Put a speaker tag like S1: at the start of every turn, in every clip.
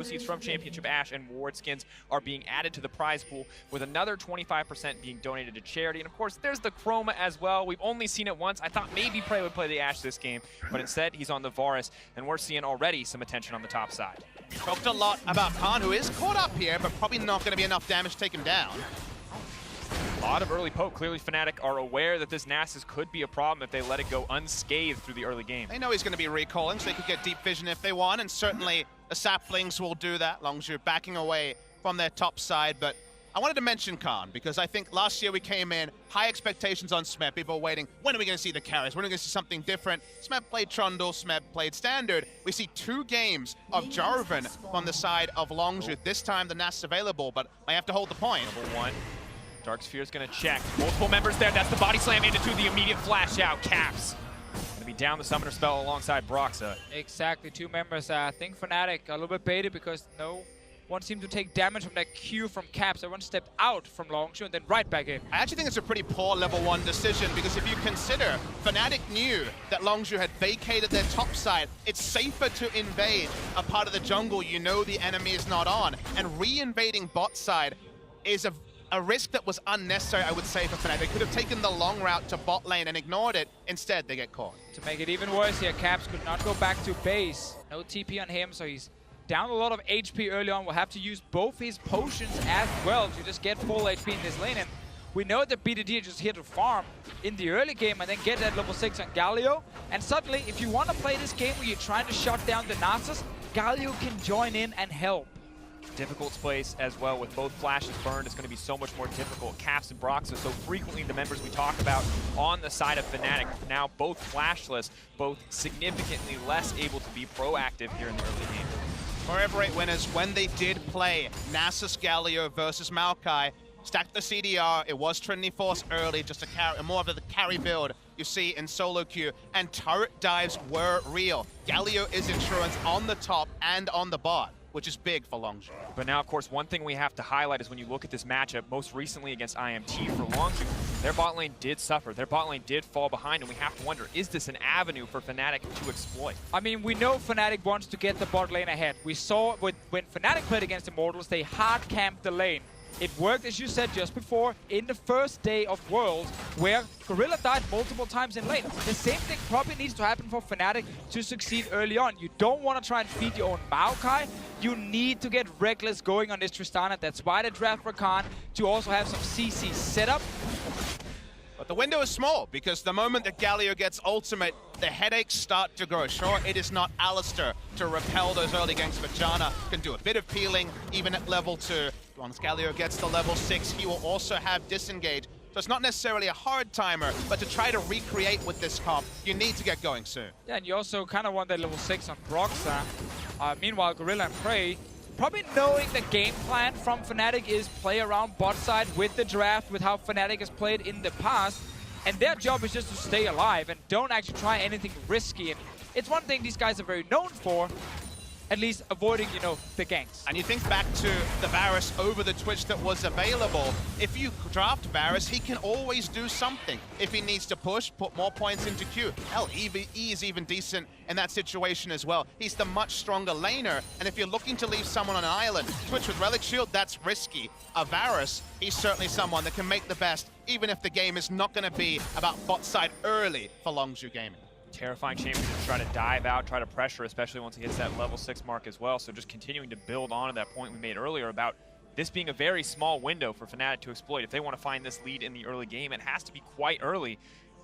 S1: proceeds from Championship Ash and Ward skins are being added to the prize pool, with another 25% being donated to charity. And of course, there's the Chroma as well. We've only seen it once. I thought maybe Prey would play the Ash this game, but instead he's on the Varus, and we're seeing already some attention on the top side.
S2: Talked a lot about Khan, who is caught up here, but probably not going to be enough damage to take him down.
S1: A lot of early poke. Clearly Fnatic are aware that this Nasus could be a problem if they let it go unscathed through the early game.
S2: They know he's going to be recalling, so they could get deep vision if they want, and certainly the saplings will do that. Longzhu backing away from their top side, but I wanted to mention Khan because I think last year we came in, high expectations on Smeb. People were waiting, when are we going to see the carries? When are we going to see something different? Smeb played Trundle, Smeb played Standard. We see 2 games of Jarvan on the side of Longzhu. This time the Nasus available, but I have to hold the point.
S1: Number 1. Dark Sphere's gonna check. Multiple members there. That's the body slam into 2, the immediate flash out. Caps gonna be down the summoner spell alongside Broxa.
S3: Exactly, 2 members. I think Fnatic a little bit baited because no one seemed to take damage from that Q from Caps. Everyone stepped out from Longzhu and then right back in.
S2: I actually think it's a pretty poor level 1 decision because if you consider Fnatic knew that Longzhu had vacated their top side, it's safer to invade a part of the jungle you know the enemy is not on, and re-invading bot side is a risk that was unnecessary, I would say, for Fnatic. They could have taken the long route to bot lane and ignored it. Instead, they get caught.
S3: To make it even worse here, Caps could not go back to base. No TP on him, so he's down a lot of HP early on. Will have to use both his potions as well to just get full HP in this lane. And we know that BDD is just here to farm in the early game and then get that level 6 on Galio. And suddenly, if you want to play this game where you're trying to shut down the Nasus, Galio can join in and help.
S1: Difficult place as well with both flashes burned. It's going to be so much more difficult. Caps and Broxa, so frequently the members we talk about on the side of Fnatic, now both flashless, both significantly less able to be proactive here in the early game.
S2: Forever 8 winners, when they did play Nasus Galio versus Maokai, stacked the CDR, it was Trinity Force early, just a carry, more of the carry build you see in solo queue, and turret dives were real. Galio is insurance on the top and on the bot, which is big for Longzhu.
S1: But now, of course, one thing we have to highlight is when you look at this matchup, most recently against IMT for Longzhu, their bot lane did suffer. Their bot lane did fall behind, and we have to wonder, is this an avenue for Fnatic to exploit?
S3: I mean, we know Fnatic wants to get the bot lane ahead. We saw when Fnatic played against Immortals, they hard camped the lane. It worked, as you said just before, in the first day of Worlds, where Gorilla died multiple times in lane. The same thing probably needs to happen for Fnatic to succeed early on. You don't want to try and feed your own Maokai. You need to get Reckless going on this Tristana. That's why they draft Rakan, to also have some CC setup.
S2: But the window is small, because the moment that Galio gets ultimate, the headaches start to grow. Sure, it is not Alistair to repel those early ganks, but Janna can do a bit of peeling, even at level 2. Once Galio gets to level 6, he will also have disengage. So it's not necessarily a hard timer, but to try to recreate with this comp, you need to get going soon.
S3: Yeah, and you also kind of want that level 6 on Broxa. Meanwhile, Gorilla and Prey, probably knowing the game plan from Fnatic is play around bot side with the draft, with how Fnatic has played in the past. And their job is just to stay alive and don't actually try anything risky. And it's one thing these guys are very known for, at least avoiding, you know, the ganks.
S2: And you think back to the Varus over the Twitch that was available. If you draft Varus, he can always do something. If he needs to push, put more points into Q. Hell, E is even decent in that situation as well. He's the much stronger laner, and if you're looking to leave someone on an island, Twitch with Relic Shield, that's risky. A Varus, he's certainly someone that can make the best, even if the game is not going to be about bot side early for Longzhu Gaming.
S1: Terrifying champion to try to dive out, try to pressure, especially once he hits that level 6 mark as well. So just continuing to build on to that point we made earlier about this being a very small window for Fnatic to exploit. If they want to find this lead in the early game, it has to be quite early.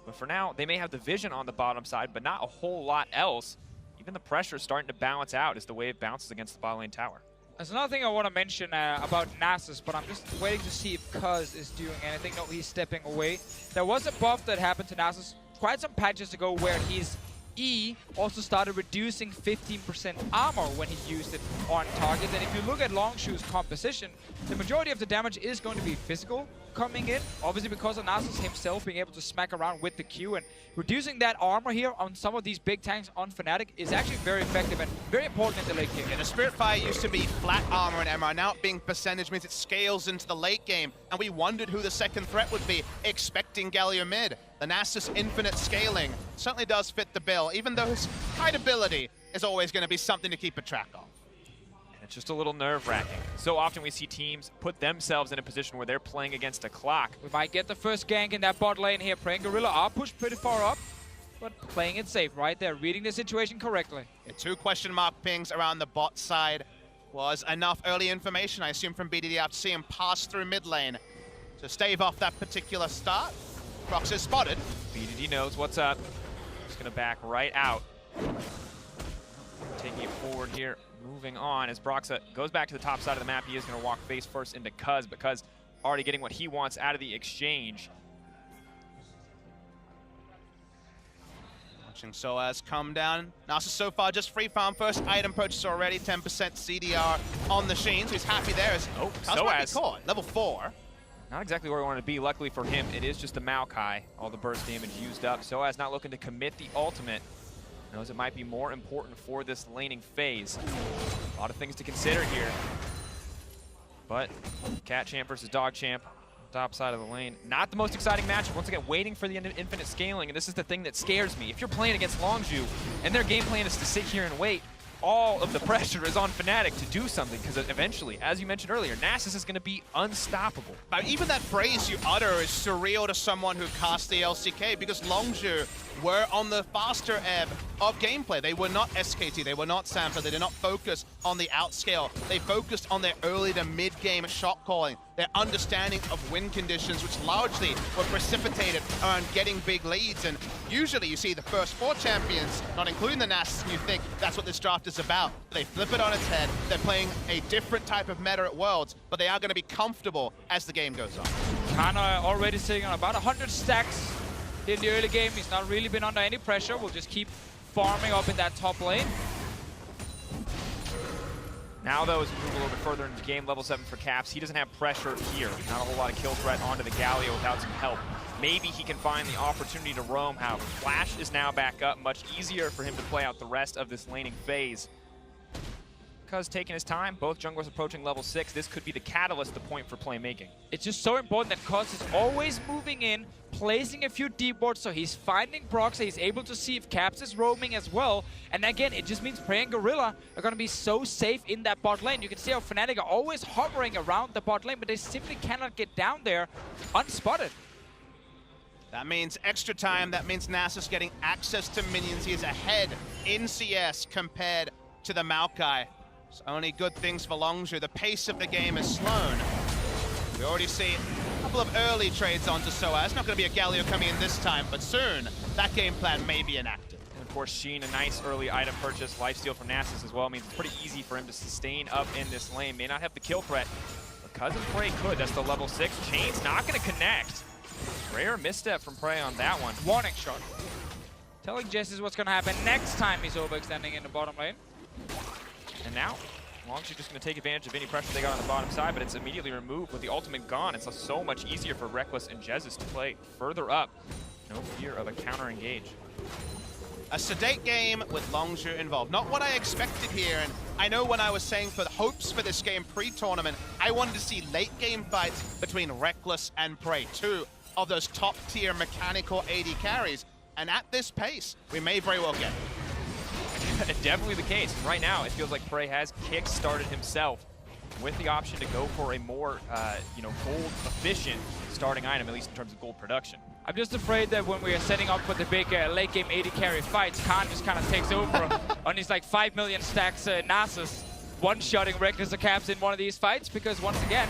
S1: But for now, they may have the vision on the bottom side, but not a whole lot else. Even the pressure is starting to balance out as the wave bounces against the bot lane tower.
S3: There's another thing I want to mention about Nasus, but I'm just waiting to see if Cuz is doing anything. No, he's stepping away. There was a buff that happened to Nasus quite some patches ago where his E also started reducing 15% armor when he used it on target. And if you look at Longzhu's composition, the majority of the damage is going to be physical coming in, obviously because of Nasus himself being able to smack around with the Q, and reducing that armor here on some of these big tanks on Fnatic is actually very effective and very important in the late game.
S2: Yeah, the Spiritfire used to be flat armor and MR. Now it being percentage means it scales into the late game, and we wondered who the second threat would be, expecting Galio mid. The Nasus infinite scaling certainly does fit the bill, even though his hideability is always going to be something to keep a track of.
S1: It's just a little nerve-wracking. So often we see teams put themselves in a position where they're playing against a clock.
S3: We might get the first gank in that bot lane here. Praying Gorilla are pushed pretty far up, but playing it safe right there, reading the situation correctly.
S2: Yeah, 2 question mark pings around the bot side was enough early information, I assume, from BDD after seeing him pass through mid lane to stave off that particular start. Prox is spotted.
S1: BDD knows what's up. Just gonna back right out. Taking it forward here, moving on as Broxa goes back to the top side of the map. He is gonna walk face first into Cuz, but Cuz already getting what he wants out of the exchange.
S2: Watching Soaz come down. Nasus so far just free farm, first item purchase already, 10% CDR on the Sheen, so he's happy there. As
S1: Soaz
S2: caught, level 4.
S1: Not exactly where we wanted to be. Luckily for him, it is just the Maokai. All the burst damage used up. Soaz not looking to commit the ultimate. Knows it might be more important for this laning phase. A lot of things to consider here. But Cat Champ versus Dog Champ, top side of the lane. Not the most exciting matchup. Once again, waiting for the infinite scaling, and this is the thing that scares me. If you're playing against Longzhu, and their game plan is to sit here and wait, all of the pressure is on Fnatic to do something, because eventually, as you mentioned earlier, Nasus is going to be unstoppable.
S2: But even that phrase you utter is surreal to someone who cast the LCK, because Longzhu were on the faster ebb of gameplay. They were not SKT, they were not Samsung, they did not focus on the outscale. They focused on their early to mid-game shot calling, their understanding of win conditions, which largely were precipitated around getting big leads. And usually you see the first 4 champions, not including the Nasus, and you think that's what this draft is about. They flip it on its head. They're playing a different type of meta at Worlds, but they are going to be comfortable as the game goes on.
S3: Kana already sitting on about 100 stacks in the early game. He's not really been under any pressure. We'll just keep farming up in that top lane.
S1: Now, though, as we move a little bit further into the game, level 7 for Caps, he doesn't have pressure here. Not a whole lot of kill threat onto the Galio without some help. Maybe he can find the opportunity to roam, however. Flash is now back up, much easier for him to play out the rest of this laning phase. Cuz taking his time, both junglers approaching level 6. This could be the catalyst, the point for playmaking.
S3: It's just so important that Cuz is always moving in, placing a few deep wards, so he's finding Broxa, he's able to see if Caps is roaming as well. And again, it just means Prey and Gorilla are going to be so safe in that bot lane. You can see how Fnatic are always hovering around the bot lane, but they simply cannot get down there unspotted.
S2: That means extra time, that means Nasus getting access to minions. He is ahead in CS compared to the Maokai. So only good things for Longzhu. The pace of the game is slowed. We already see a couple of early trades onto Soaz. Not going to be a Galio coming in this time, but soon that game plan may be enacted.
S1: And of course, Sheen, a nice early item purchase, lifesteal from Nasus as well, means it's pretty easy for him to sustain up in this lane. May not have the kill threat, but Cousin Prey could. That's the level 6. Chain's not going to connect. Rare misstep from Prey on that one.
S3: Warning shot. Telling Jesse what's going to happen next time he's overextending in the bottom lane.
S1: And now, Longzhu just going to take advantage of any pressure they got on the bottom side, but it's immediately removed with the ultimate gone. It's so much easier for Reckless and Jesus to play further up. No fear of a counter-engage.
S2: A sedate game with Longzhu involved. Not what I expected here, and I know when I was saying for the hopes for this game pre-tournament, I wanted to see late-game fights between Reckless and Prey, 2 of those top-tier mechanical AD carries. And at this pace, we may very well get it.
S1: Definitely the case. Right now, it feels like Prey has kick-started himself with the option to go for a more, gold-efficient starting item, at least in terms of gold production.
S3: I'm just afraid that when we are setting up for the big late-game AD carry fights, Khan just kind of takes over on his like 5 million stacks Nasus, one-shotting Reckless or Caps in one of these fights, because once again,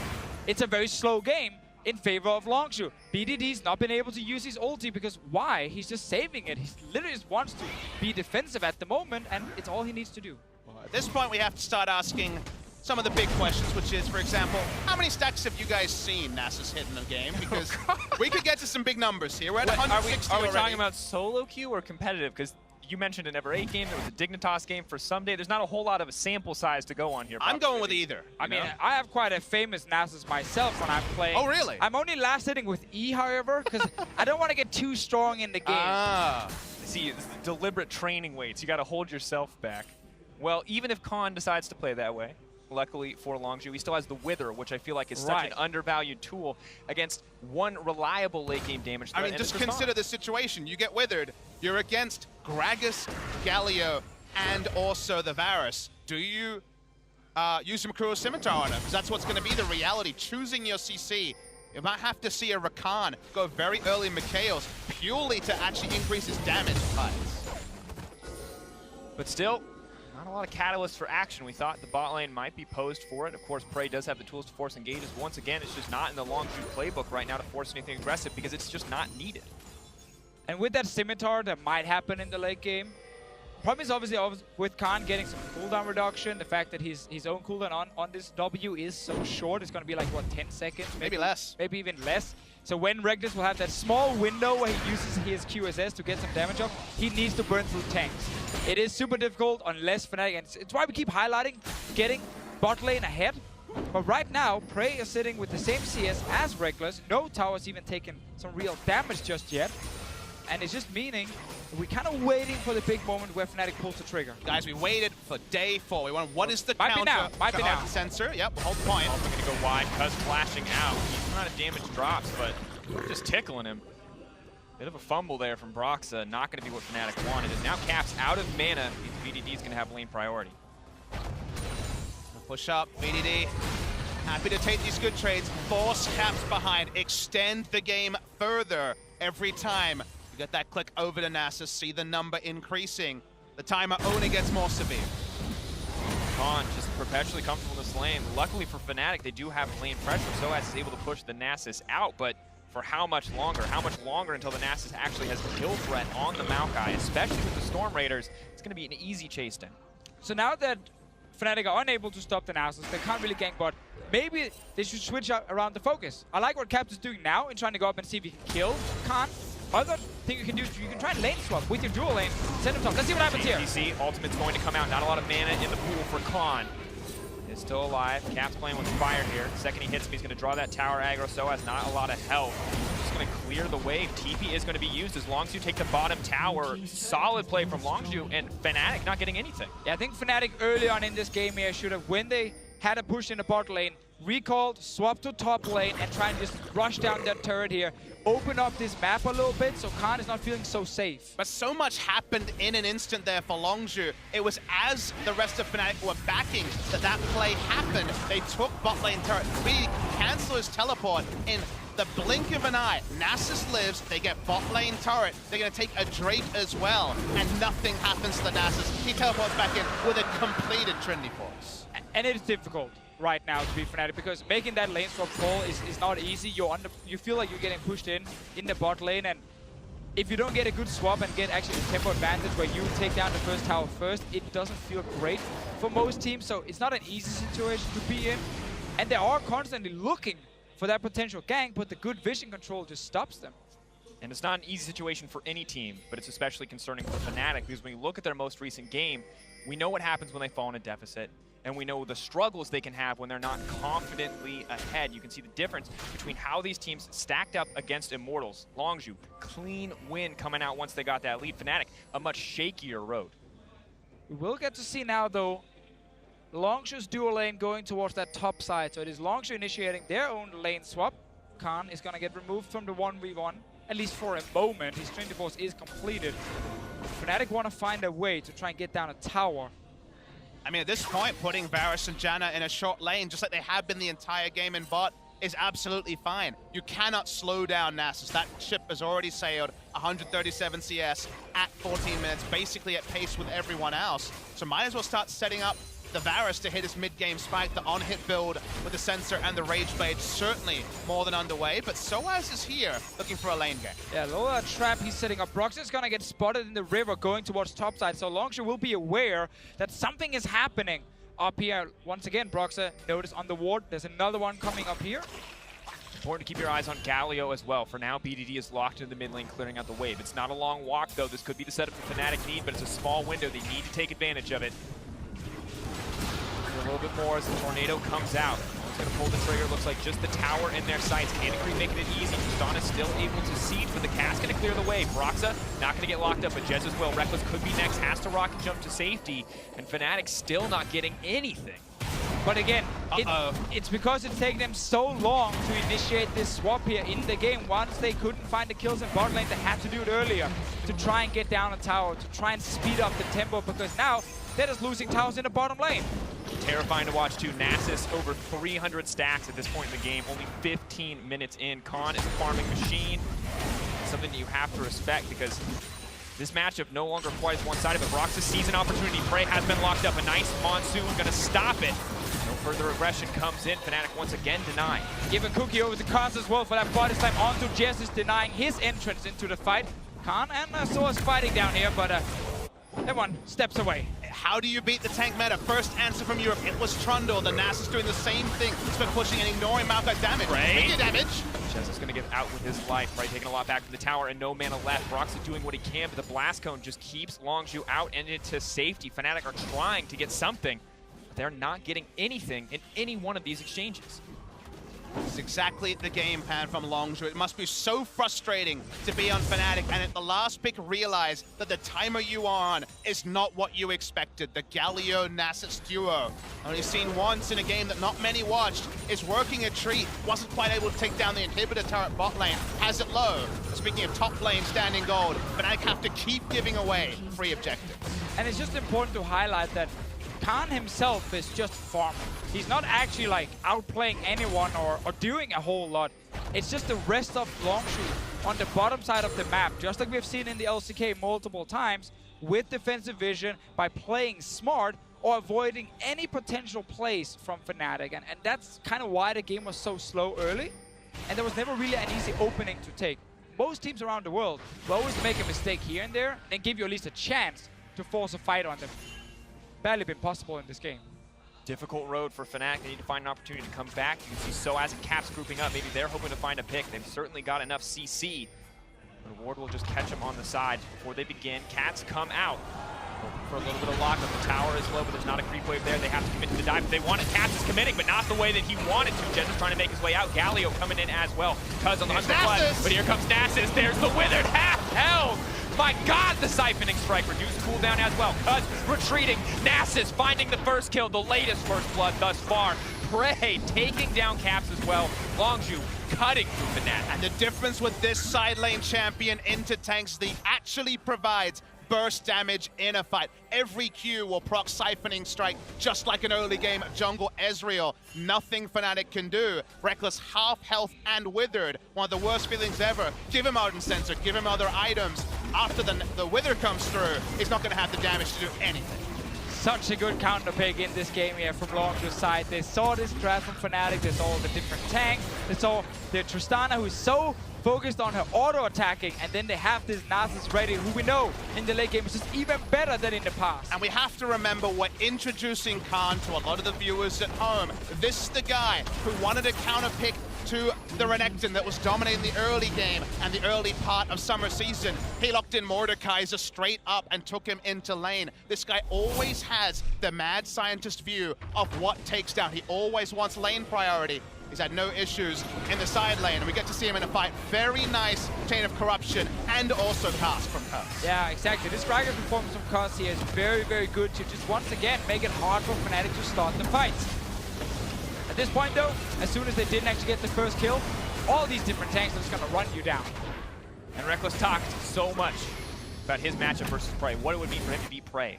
S3: it's a very slow game in favor of Longzhu. BDD's not been able to use his ulti because why? He's just saving it. He literally just wants to be defensive at the moment, and it's all he needs to do.
S2: Well, at this point, we have to start asking some of the big questions, which is, for example, how many stacks have you guys seen Nasus hit in a game? Because we could get to some big numbers here. We're at 160
S1: Are we
S2: already.
S1: talking about solo queue or competitive? Because you mentioned a Never 8 game, there was a Dignitas game for Someday. There's not a whole lot of a sample size to go on here.
S2: I'm going with either.
S3: I mean, I have quite a famous Nasus myself when I'm playing.
S2: Oh, really?
S3: I'm only last hitting with E, however, because I don't want to get too strong in the game.
S1: See, it's deliberate training weights. You got to hold yourself back. Well, even if Khan decides to play that way, luckily for Longzhu, he still has the Wither, which I feel like is such an undervalued tool against one reliable late-game damage threat.
S2: I mean, just consider the situation. You get Withered, you're against Gragas, Galio, and also the Varus. Do you use some Cruel Scimitar on him, because that's what's going to be the reality. Choosing your CC. You might have to see a Rakan go very early Mikhail's purely to actually increase his damage.
S1: But still, not a lot of catalysts for action. We thought the bot lane might be posed for it. Of course, Prey does have the tools to force engages. Once again, it's just not in the Longzhu playbook right now to force anything aggressive because it's just not needed.
S3: And with that Scimitar, that might happen in the late game. Problem is obviously with Khan getting some cooldown reduction, the fact that his own cooldown on this W is so short, it's going to be like, what, 10 seconds?
S2: Maybe less.
S3: Maybe even less. So when Reckless will have that small window where he uses his QSS to get some damage off, he needs to burn through tanks. It is super difficult unless Fnatic, and it's why we keep highlighting getting bot lane ahead. But right now, Prey is sitting with the same CS as Reckless. No tower's even taken some real damage just yet. And it's just meaning we're kind of waiting for the big moment where Fnatic pulls the trigger.
S2: Guys, we waited for day 4. We want what is the
S3: Might
S2: counter?
S3: be now. Might be now.
S2: Sensor. Yep, we'll hold point.
S1: Also going to go wide, Cuz flashing out. He's not a damage drops, but just tickling him. Bit of a fumble there from Broxa. Not going to be what Fnatic wanted. And now Cap's out of mana. VDD's going to have lane priority.
S2: Push up, VDD. Happy to take these good trades. Force Caps behind. Extend the game further every time. You get that click over to Nasus, see the number increasing. The timer only gets more severe.
S1: Khan just perpetually comfortable in this lane. Luckily for Fnatic, they do have lane pressure. Soaz is able to push the Nasus out, but for how much longer? How much longer until the Nasus actually has a kill threat on the Maokai, especially with the Storm Raiders? It's going to be an easy chase down.
S3: So now that Fnatic are unable to stop the Nasus, they can't really gank bot. Maybe they should switch up around the focus. I like what Caps is doing now in trying to go up and see if he can kill Khan. Other thing you can do is you can try and lane swap with your dual lane, send him top. Let's see what happens here.
S1: DC, ultimate's going to come out. Not a lot of mana in the pool for Khan. Is still alive. Cap's playing with fire here. Second he hits him, he's going to draw that tower aggro. So has not a lot of health. Just going to clear the wave. TP is going to be used as long as you take the bottom tower. Solid play from Longzhu, and Fnatic not getting anything.
S3: Yeah, I think Fnatic early on in this game here should have, when they had a push in the bot lane, recalled, swapped to top lane, and try and just rush down that turret here. Open up this map a little bit so Khan is not feeling so safe.
S2: But so much happened in an instant there for Longzhu. It was as the rest of Fnatic were backing that play happened. They took bot lane turret. We cancel his teleport in the blink of an eye. Nasus lives, they get bot lane turret. They're going to take a Drake as well, and nothing happens to the Nasus. He teleports back in with a completed Trinity Force.
S3: And it is difficult right now to be Fnatic because making that lane swap call is not easy. You feel like you're getting pushed in the bot lane, and if you don't get a good swap and get actually the tempo advantage where you take down the first tower first, it doesn't feel great for most teams. So it's not an easy situation to be in, and they are constantly looking for that potential gank, but the good vision control just stops them.
S1: And it's not an easy situation for any team, but it's especially concerning for Fnatic because when you look at their most recent game, we know what happens when they fall in a deficit. And we know the struggles they can have when they're not confidently ahead. You can see the difference between how these teams stacked up against Immortals. Longzhu, clean win coming out once they got that lead. Fnatic, a much shakier road.
S3: We will get to see now, though, Longzhu's dual lane going towards that top side. So it is Longzhu initiating their own lane swap. Khan is going to get removed from the 1v1, at least for a moment. His Trinity Force is completed. Fnatic want to find a way to try and get down a tower.
S2: I mean, at this point, putting Varus and Janna in a short lane, just like they have been the entire game in bot, is absolutely fine. You cannot slow down Nasus. That ship has already sailed 137 CS at 14 minutes, basically at pace with everyone else. So might as well start setting up the Varus to hit his mid-game spike. The on-hit build with the Sensor and the Rage Blade certainly more than underway, but Soaz is here looking for a lane game.
S3: Yeah, lower trap he's setting up. Brox is gonna get spotted in the river going towards topside, so Longzhu will be aware that something is happening up here. Once again, Broxa notice on the ward. There's another one coming up here.
S1: Important to keep your eyes on Galio as well. For now, BDD is locked in the mid lane, clearing out the wave. It's not a long walk, though. This could be the setup the Fnatic need, but it's a small window. They need to take advantage of it. A little bit more as the tornado comes out. He's going to pull the trigger. Looks like just the tower in their sights. Canacree making it easy. Tristana still able to siege, but the cast going to clear the way. Broxa not going to get locked up, but Jez as well. Reckless could be next. Has to rocket jump to safety, and Fnatic still not getting anything.
S3: But again, it's because it's taken them so long to initiate this swap here in the game. Once they couldn't find the kills in bot lane, they had to do it earlier to try and get down a tower, to try and speed up the tempo, because now they're just losing towers in the bottom lane.
S1: Terrifying to watch too. Nasus over 300 stacks at this point in the game, only 15 minutes in. Khan is a farming machine. Something that you have to respect because this matchup no longer quite one-sided, but Roxas sees an opportunity. Prey has been locked up. A nice Monsoon gonna stop it. No further aggression comes in. Fnatic once again denied.
S3: Give a cookie over to Kaz as well for that body slam onto Jess is denying his entrance into the fight. Khan and Soa's fighting down here, but everyone steps away.
S2: How do you beat the tank meta? First answer from Europe, it was Trundle. The Nasus doing the same thing. He's been pushing and ignoring Maokai's damage. Making damage.
S1: Chess is going to get out with his life, right? Taking a lot back to the tower and no mana left. Roxas doing what he can, but the Blast Cone just keeps Longzhu out and into safety. Fnatic are trying to get something, but they're not getting anything in any one of these exchanges.
S2: This is exactly the game plan from Longzhu. It must be so frustrating to be on Fnatic and at the last pick realize that the timer you are on is not what you expected. The Galio-Nasus duo, only seen once in a game that not many watched, is working a treat. Wasn't quite able to take down the inhibitor turret bot lane. Has it low. Speaking of top lane standing gold, Fnatic have to keep giving away free objectives.
S3: And it's just important to highlight that Khan himself is just farming. He's not actually like outplaying anyone or doing a whole lot. It's just the rest of Longzhu on the bottom side of the map, just like we've seen in the LCK multiple times, with defensive vision by playing smart or avoiding any potential plays from Fnatic. And that's kind of why the game was so slow early. And there was never really an easy opening to take. Most teams around the world will always make a mistake here and there and give you at least a chance to force a fight on them. Barely been possible in this game.
S1: Difficult road for Fnatic. They need to find an opportunity to come back. You can see Soaz and Caps grouping up. Maybe they're hoping to find a pick. They've certainly got enough CC. But Ward will just catch them on the side before they begin. Cats come out for a little bit of lockup. The tower is low, but there's not a creep wave there. They have to commit to the dive. If they want it, Caps is committing, but not the way that he wanted to. Jez is trying to make his way out. Galio coming in as well. Cuz on the 100 blood, but here comes Nasus. There's the withered half held. My God, the siphoning strike reduced cooldown as well. Cuz retreating. Nasus finding the first kill, the latest first blood thus far. Prey taking down Caps as well. Longzhu cutting through Fnatic.
S2: And the difference with this side lane champion into tanks, he actually provides burst damage in a fight. Every Q will proc siphoning strike, just like an early game jungle Ezreal. Nothing Fnatic can do. Reckless half health and withered. One of the worst feelings ever. Give him Ardent Sensor, give him other items. After the wither comes through, he's not going to have the damage to do anything.
S3: Such a good counter pick in this game here from Longzhu's side. They saw this draft from Fnatic, they saw the different tanks, they saw the Tristana who is so focused on her auto-attacking, and then they have this Nasus ready, who we know in the late game is just even better than in the past.
S2: And we have to remember we're introducing Khan to a lot of the viewers at home. This is the guy who wanted a counter pick to the Renekton that was dominating the early game and the early part of summer season. He locked in Mordekaiser straight up and took him into lane. This guy always has the mad scientist view of what takes down. He always wants lane priority. He's had no issues in the side lane, and we get to see him in a fight. Very nice chain of corruption and also cast from Kaz.
S3: Yeah, exactly. This Riker performance from Kaz here is very, very good to just once again make it hard for Fnatic to start the fights. At this point though, as soon as they didn't actually get the first kill, all these different tanks are just gonna run you down.
S1: And Reckless talked so much about his matchup versus Prey, what it would mean for him to beat Prey.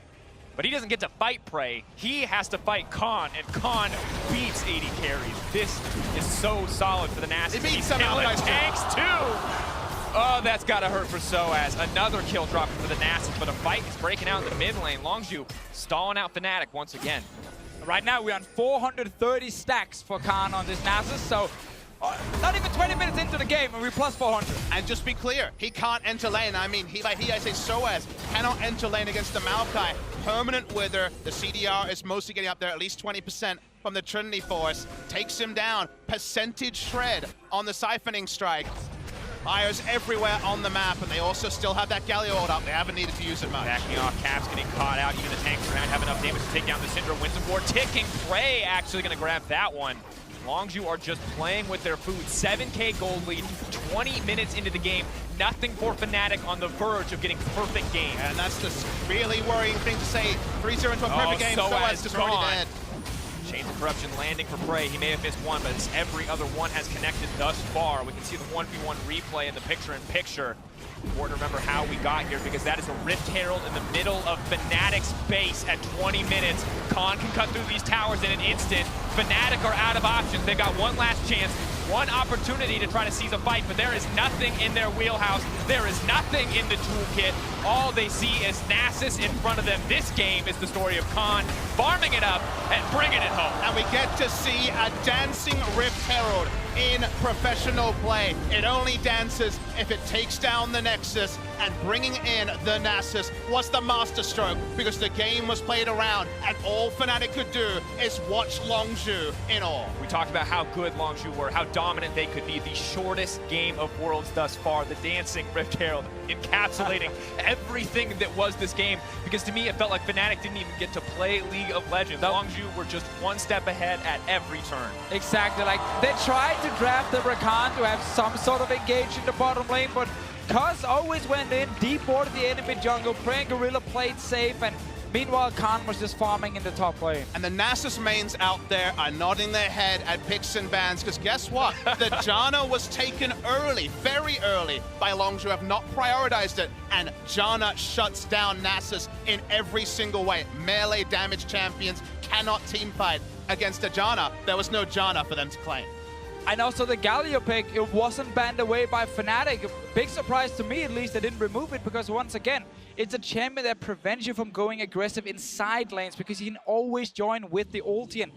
S1: But he doesn't get to fight Prey. He has to fight Khan, and Khan beats 80 carries. This is so solid for the Nasus.
S2: It beats
S1: He's
S2: some
S1: killing
S2: allies
S1: tanks too. Oh, that's gotta hurt for Soaz. Another kill dropping for the Nasus, but a fight is breaking out in the mid lane. Longzhu stalling out Fnatic once again.
S3: Right now we're on 430 stacks for Khan on this Nasus, so not even 20 minutes into the game and we're plus 400.
S2: And just be clear, he can't enter lane. I mean, I say Soaz cannot enter lane against the Maokai. Permanent wither, the CDR is mostly getting up there, at least 20% from the Trinity Force. Takes him down, percentage shred on the siphoning strike. Fires everywhere on the map, and they also still have that Galio ult up. They haven't needed to use it much.
S1: Backing off, Caps getting caught out. Even the tanks around have enough damage to take down the Syndra. Wins of War ticking. Prey actually going to grab that one. Longzhu are just playing with their food. 7K gold lead, 20 minutes into the game. Nothing for Fnatic on the verge of getting perfect game.
S2: And that's the really worrying thing to say. 3-0 into a perfect game, Soaz just already dead.
S1: Chains of Corruption landing for Prey. He may have missed one, but every other one has connected thus far. We can see the 1v1 replay in the picture-in-picture. Important to remember how we got here, because that is a Rift Herald in the middle of Fnatic's base at 20 minutes. Khan can cut through these towers in an instant. Fnatic are out of options. They've got one last chance, one opportunity to try to seize a fight, but there is nothing in their wheelhouse. There is nothing in the toolkit. All they see is Nasus in front of them. This game is the story of Khan farming it up and bringing it home.
S2: And we get to see a dancing Rift Herald in professional play. It only dances if it takes down the Nexus, and bringing in the Nasus was the masterstroke, because the game was played around, and all Fnatic could do is watch Longzhu in awe.
S1: We talked about how good Longzhu were, how dominant they could be. The shortest game of Worlds thus far, the dancing Rift Herald, encapsulating everything that was this game, because to me it felt like Fnatic didn't even get to play League of Legends. Longzhu were just one step ahead at every turn.
S3: Exactly, like they tried to draft the Rakan to have some sort of engage in the bottom lane, but Cuz always went in, deboarded the enemy jungle, Prey and Gorilla played safe, and meanwhile Khan was just farming in the top lane.
S2: And the Nasus mains out there are nodding their head at picks and bans, because guess what? The Janna was taken early, very early, by Longzhu, have not prioritized it, and Janna shuts down Nasus in every single way. Melee damage champions cannot teamfight against a Janna. There was no Janna for them to claim.
S3: And also the Galio pick, it wasn't banned away by Fnatic. Big surprise to me, at least, they didn't remove it, because once again, it's a champion that prevents you from going aggressive in side lanes, because you can always join with the ulti. And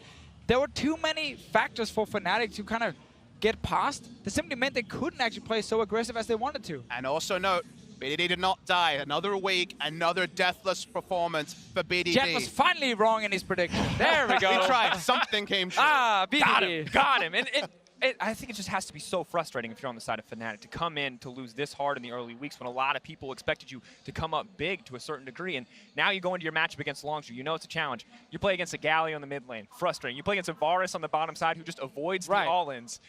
S3: there were too many factors for Fnatic to kind of get past. That simply meant they couldn't actually play so aggressive as they wanted to.
S2: And also note, BDD did not die. Another week, another deathless performance for BDD.
S3: Jet was finally wrong in his prediction. There we go.
S2: He tried. Something came true.
S3: BDD.
S1: Got him. And I think it just has to be so frustrating if you're on the side of Fnatic to come in to lose this hard in the early weeks when a lot of people expected you to come up big to a certain degree. And now you go into your matchup against Longzhu. You know it's a challenge. You play against a Galio in the mid lane. Frustrating. You play against a Varus on the bottom side who just avoids the all-ins.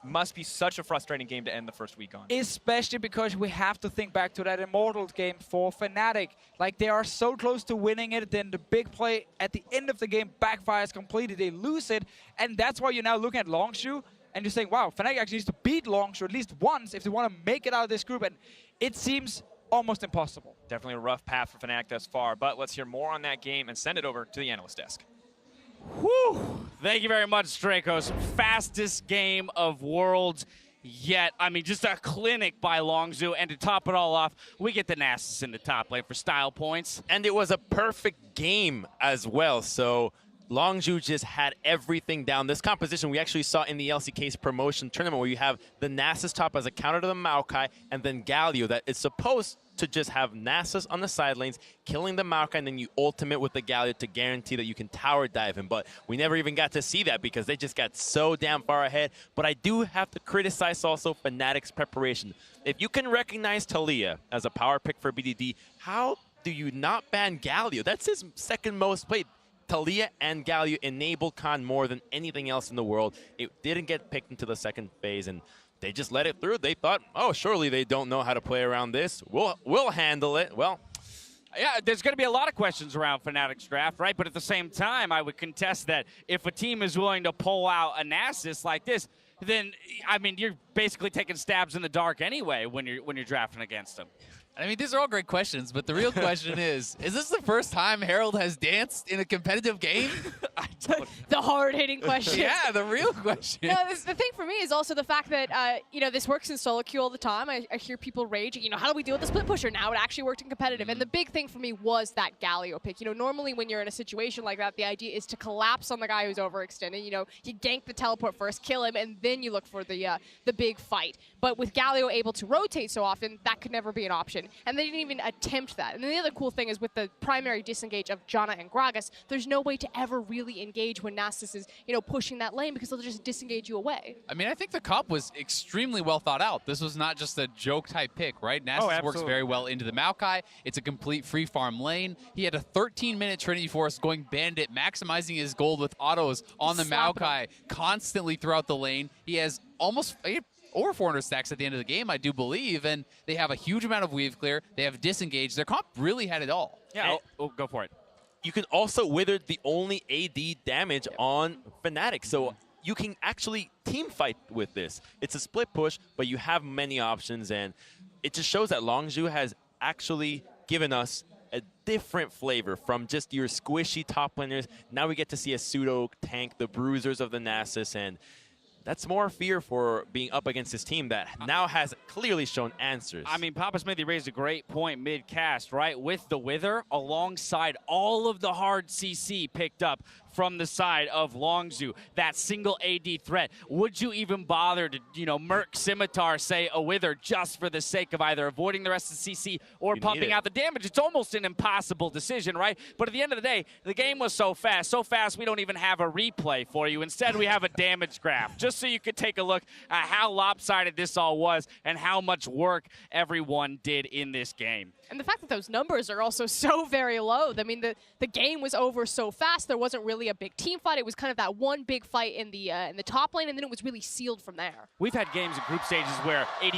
S1: Must be such a frustrating game to end the first week on.
S3: Especially because we have to think back to that Immortals game for Fnatic. Like, they are so close to winning it, then the big play at the end of the game backfires completely. They lose it, and that's why you're now looking at Longzhu, and you're saying, wow, Fnatic actually needs to beat Longzhu at least once if they want to make it out of this group, and it seems almost impossible.
S1: Definitely a rough path for Fnatic thus far, but let's hear more on that game and send it over to the analyst desk.
S4: Whew. Thank you very much, Strakos. Fastest game of Worlds yet. I mean, just a clinic by Longzhu, and to top it all off, we get the Nasus in the top lane for style points.
S5: And it was a perfect game as well, so Longzhu just had everything down. This composition we actually saw in the LCK's promotion tournament, where you have the Nasus top as a counter to the Maokai, and then Galio that is supposed to just have Nasus on the side lanes, killing the Maokai, and then you ultimate with the Galio to guarantee that you can tower dive him. But we never even got to see that because they just got so damn far ahead. But I do have to criticize also Fnatic's preparation. If you can recognize Taliyah as a power pick for BDD, how do you not ban Galio? That's his second most played. Taliyah and Galio enabled Khan more than anything else in the world. It didn't get picked into the second phase, and they just let it through. They thought, oh, surely they don't know how to play around this. We'll handle it. Well,
S4: yeah, there's going to be a lot of questions around Fnatic's draft, right? But at the same time, I would contest that if a team is willing to pull out a Nasus like this, then, I mean, you're basically taking stabs in the dark anyway when you're drafting against them.
S6: I mean, these are all great questions, but the real question is this the first time Herald has danced in a competitive game?
S7: The hard-hitting question.
S6: Yeah, the real question.
S7: No, the thing for me is also the fact that, you know, this works in solo queue all the time. I hear people raging, you know, how do we deal with the split pusher? Now it actually worked in competitive. And the big thing for me was that Galio pick. You know, normally when you're in a situation like that, the idea is to collapse on the guy who's overextended. You know, you gank the teleport first, kill him, and then you look for the big fight. But with Galio able to rotate so often, that could never be an option. And they didn't even attempt that. And then the other cool thing is with the primary disengage of Janna and Gragas, there's no way to ever really engage when Nasus is, you know, pushing that lane because they'll just disengage you away.
S6: I mean, I think the comp was extremely well thought out. This was not just a joke-type pick, right? Nasus works very well into the Maokai. It's a complete free farm lane. He had a 13-minute Trinity Force going Bandit, maximizing his gold with autos on the Maokai constantly throughout the lane. He has almost over 400 stacks at the end of the game, I do believe, and they have a huge amount of weave clear. They have disengaged. Their comp really had it all.
S4: Yeah, go for it.
S5: you can also wither the only AD damage on Fnatic. So you can actually team fight with this. It's a split push, but you have many options, and it just shows that Longzhu has actually given us a different flavor from just your squishy top laners. Now we get to see a pseudo tank, the bruisers of the Nasus, and that's more fear for being up against this team that now has clearly shown answers.
S4: I mean, Papa Smithy raised a great point mid-cast, right? With the Wither alongside all of the hard CC picked up from the side of Longzhu, that single AD threat. Would you even bother to, Merc Scimitar, say, a Wither just for the sake of either avoiding the rest of the CC or pumping out the damage? It's almost an impossible decision, right? But at the end of the day, the game was so fast we don't even have a replay for you. Instead, we have a damage graph, just so you could take a look at how lopsided this all was and how much work everyone did in this game.
S7: And the fact that those numbers are also so very low. I mean, the game was over so fast. There wasn't really a big team fight. It was kind of that one big fight in the top lane, and then it was really sealed from there.
S4: We've had games in group stages where AD